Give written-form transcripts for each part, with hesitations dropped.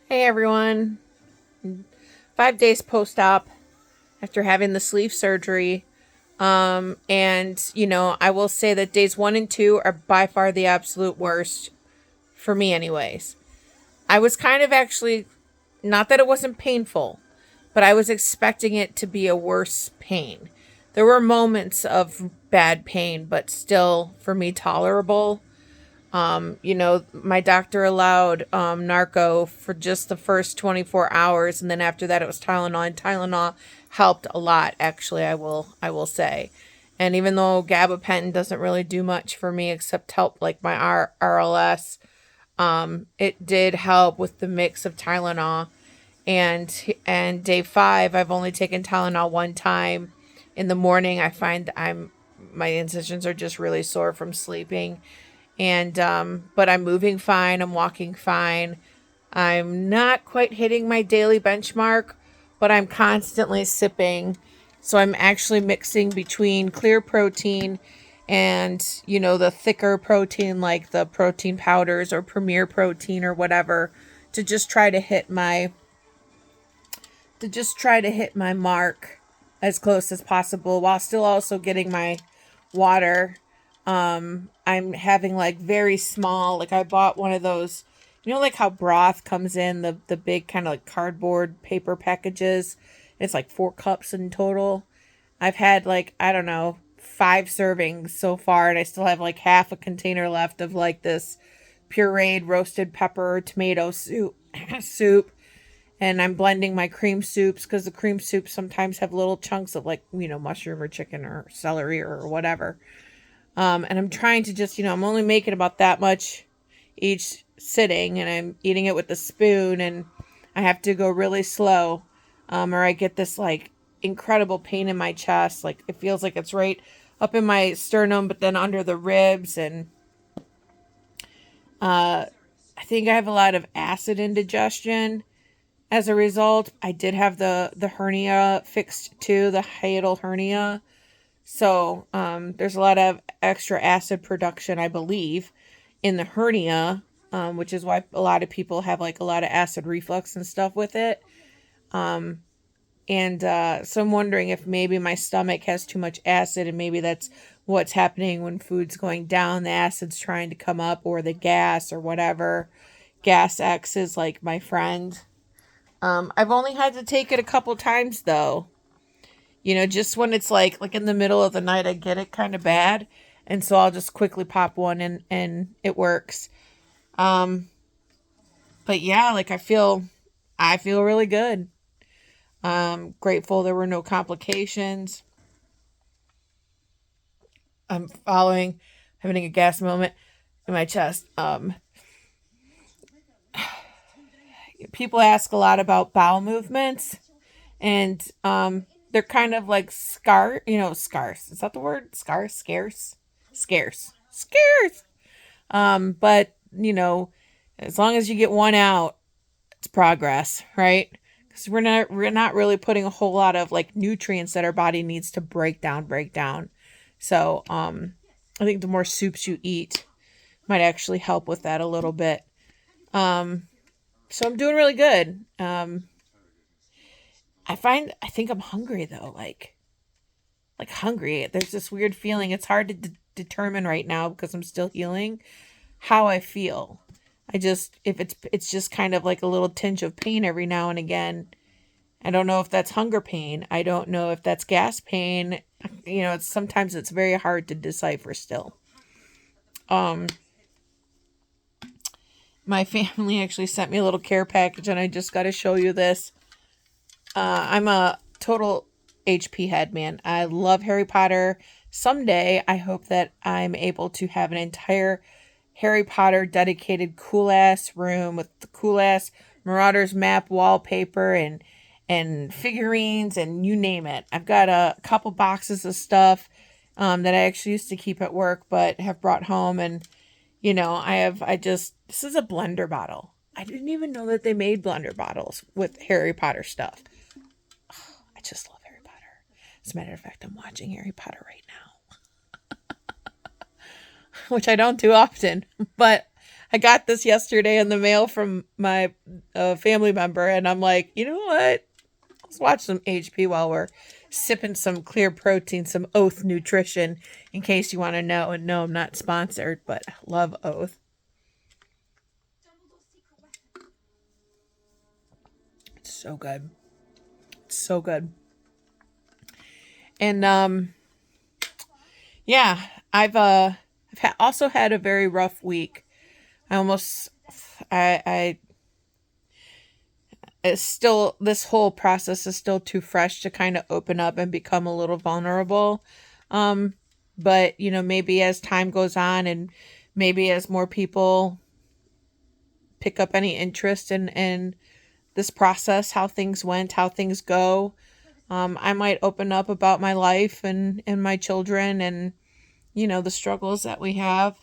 Hey everyone. 5 days post-op after having the sleeve surgery. And I will say that days 1 and 2 are by far the absolute worst for me anyways. I was kind of actually, not that it wasn't painful, but I was expecting it to be a worse pain. There were moments of bad pain, but still for me tolerable. My doctor allowed narco for just the first 24 hours, and then after that it was Tylenol, and Tylenol helped a lot. Actually, I will say, and even though gabapentin doesn't really do much for me except help like my RLS, it did help with the mix of Tylenol. And day 5, I've only taken Tylenol one time. In the morning, I find my incisions are just really sore from sleeping, and but I'm moving fine, I'm walking fine. I'm not quite hitting my daily benchmark, but I'm constantly sipping. So I'm actually mixing between clear protein and the thicker protein, like the protein powders or Premier Protein or whatever, to just try to hit my mark as close as possible, while still also getting my water. I'm having like very small, like I bought one of those, like how broth comes in the big kind of like cardboard paper packages. It's like 4 cups in total. I've had like, I don't know, 5 servings so far, and I still have like half a container left of like this pureed roasted pepper tomato soup. And I'm blending my cream soups because the cream soups sometimes have little chunks of like, mushroom or chicken or celery or whatever. And I'm trying to just, I'm only making about that much each sitting, and I'm eating it with a spoon, and I have to go really slow, or I get this like incredible pain in my chest. Like it feels like it's right up in my sternum, but then under the ribs. And I think I have a lot of acid indigestion. As a result, I did have the hernia fixed too, the hiatal hernia. So there's a lot of extra acid production, I believe, in the hernia, which is why a lot of people have like a lot of acid reflux and stuff with it. And so I'm wondering if maybe my stomach has too much acid, and maybe that's what's happening when food's going down. The acid's trying to come up, or the gas, or whatever. Gas X is like my friend. I've only had to take it a couple times though. Just when it's like in the middle of the night, I get it kind of bad, and so I'll just quickly pop one, and it works. Um, but yeah, like I feel really good. Grateful there were no complications. I'm having a gas moment in my chest. People ask a lot about bowel movements, and they're kind of like scarce. Is that the word? Scarce. But as long as you get one out, it's progress, right? Because we're not really putting a whole lot of like nutrients that our body needs to break down. So I think the more soups you eat might actually help with that a little bit. Um, so I'm doing really good. I think I'm hungry though, like hungry. There's this weird feeling. It's hard to determine right now because I'm still healing how I feel. I just if it's just kind of like a little tinge of pain every now and again. I don't know if that's hunger pain. I don't know if that's gas pain. Sometimes it's very hard to decipher still. Um my family actually sent me a little care package, and I just got to show you this. I'm a total HP head, man. I love Harry Potter. Someday, I hope that I'm able to have an entire Harry Potter dedicated cool ass room with the cool ass Marauders map wallpaper and figurines and you name it. I've got a couple boxes of stuff that I actually used to keep at work but have brought home, and this is a blender bottle. I didn't even know that they made blender bottles with Harry Potter stuff. I just love Harry Potter. As a matter of fact, I'm watching Harry Potter right now, which I don't do often, but I got this yesterday in the mail from my family member, and I'm like, you know what? Let's watch some HP while we're sipping some clear protein, some Oath Nutrition, in case you want to know. And no, I'm not sponsored, but I love Oath. It's so good. It's so good. And yeah, I've also had a very rough week. I almost I it's still, this whole process is still too fresh to kind of open up and become a little vulnerable. Um, but maybe as time goes on, and maybe as more people pick up any interest in this process, how things went, how things go, I might open up about my life and my children, and the struggles that we have.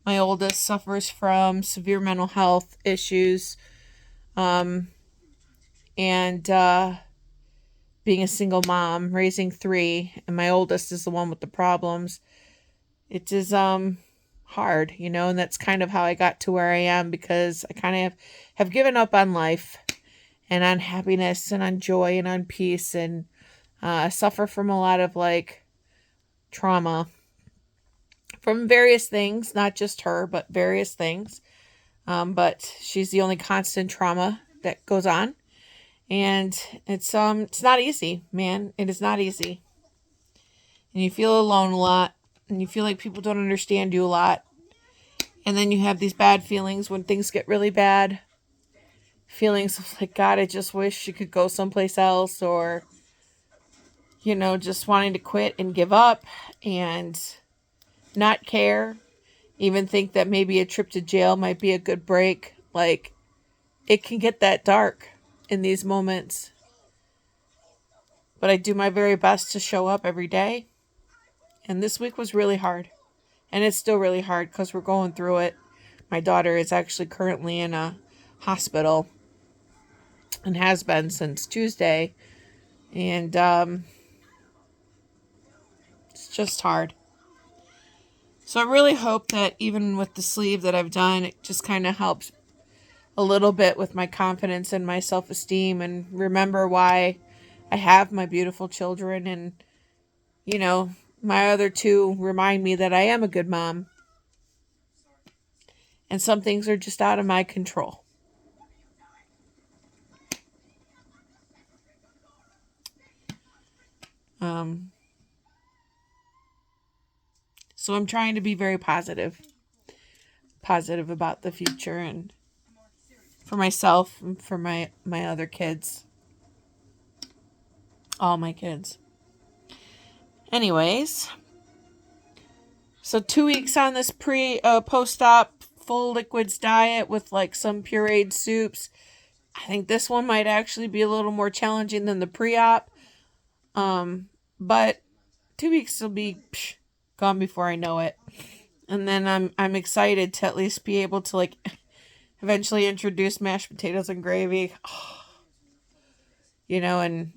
My oldest suffers from severe mental health issues. Um, and being a single mom, raising three, and my oldest is the one with the problems. It is hard, and that's kind of how I got to where I am, because I kind of have given up on life and on happiness and on joy and on peace, and I suffer from a lot of like trauma from various things, not just her, but various things. But she's the only constant trauma that goes on. And it's not easy, man. It is not easy. And you feel alone a lot, and you feel like people don't understand you a lot. And then you have these bad feelings when things get really bad. Feelings of like, God, I just wish you could go someplace else, or just wanting to quit and give up and not care. Even think that maybe a trip to jail might be a good break. Like, it can get that dark in these moments. But I do my very best to show up every day. And this week was really hard. And it's still really hard because we're going through it. My daughter is actually currently in a hospital and has been since Tuesday. And it's just hard. So I really hope that even with the sleeve that I've done, it just kind of helps a little bit with my confidence and my self-esteem, and remember why I have my beautiful children. And, my other two remind me that I am a good mom. And some things are just out of my control. So I'm trying to be very positive about the future, and for myself and for my other kids. All my kids. Anyways, so 2 weeks on this post-op full liquids diet with like some pureed soups. I think this one might actually be a little more challenging than the pre-op. But 2 weeks will be gone before I know it. And then I'm excited to at least be able to like eventually introduce mashed potatoes and gravy. And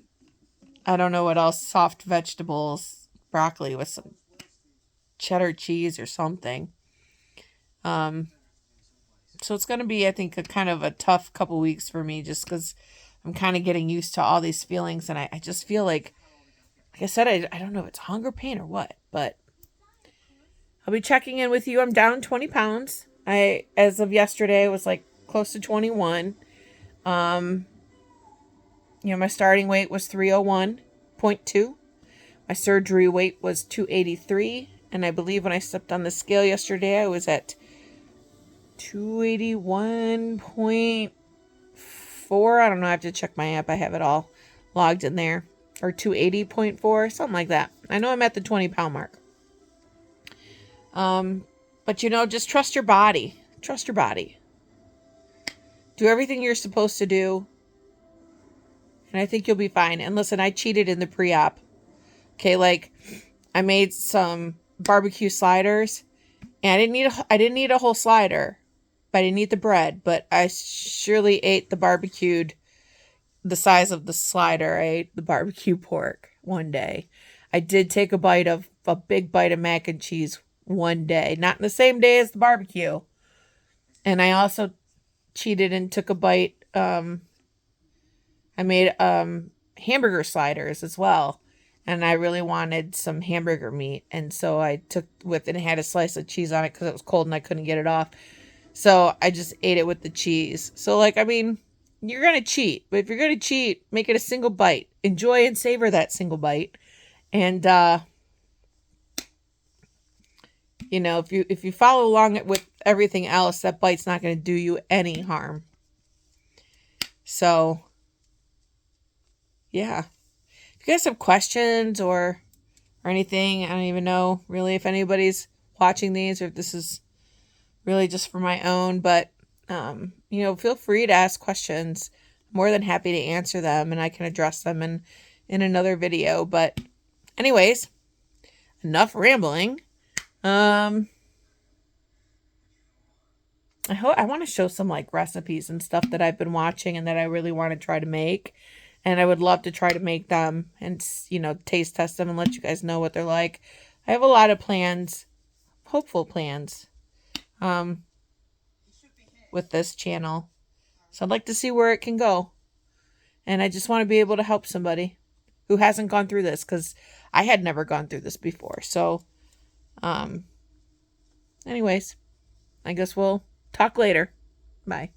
I don't know what else, soft vegetables, broccoli with some cheddar cheese or something. So it's going to be, I think, a kind of a tough couple weeks for me, just because I'm kind of getting used to all these feelings. And I just feel like I said, I don't know if it's hunger pain or what, but I'll be checking in with you. I'm down 20 pounds. As of yesterday, I was like close to 21. My starting weight was 301.2. My surgery weight was 283. And I believe when I stepped on the scale yesterday, I was at 281.4. I don't know. I have to check my app. I have it all logged in there. Or 280.4, something like that. I know I'm at the 20 pound mark. But just trust your body. Trust your body. Do everything you're supposed to do. And I think you'll be fine. And listen, I cheated in the pre-op. Okay, like I made some barbecue sliders, and I didn't eat a whole slider, but I didn't eat the bread, but I surely ate the size of the slider. I ate the barbecue pork one day. I did take a big bite of mac and cheese one day, not in the same day as the barbecue. And I also cheated and took a bite. I made hamburger sliders as well. And I really wanted some hamburger meat. And so I took with and had a slice of cheese on it because it was cold and I couldn't get it off. So I just ate it with the cheese. So, like, I mean, you're going to cheat. But if you're going to cheat, make it a single bite. Enjoy and savor that single bite. And, you know, if you follow along with everything else, that bite's not going to do you any harm. So, yeah. If you guys have questions or anything, I don't even know really if anybody's watching these or if this is really just for my own, but you know, feel free to ask questions. I'm more than happy to answer them, and I can address them in another video. But anyways, enough rambling. I want to show some like recipes and stuff that I've been watching and that I really want to try to make. And I would love to try to make them and, you know, taste test them and let you guys know what they're like. I have a lot of plans, hopeful plans, with this channel. So I'd like to see where it can go. And I just want to be able to help somebody who hasn't gone through this, because I had never gone through this before. So, anyways, I guess we'll talk later. Bye.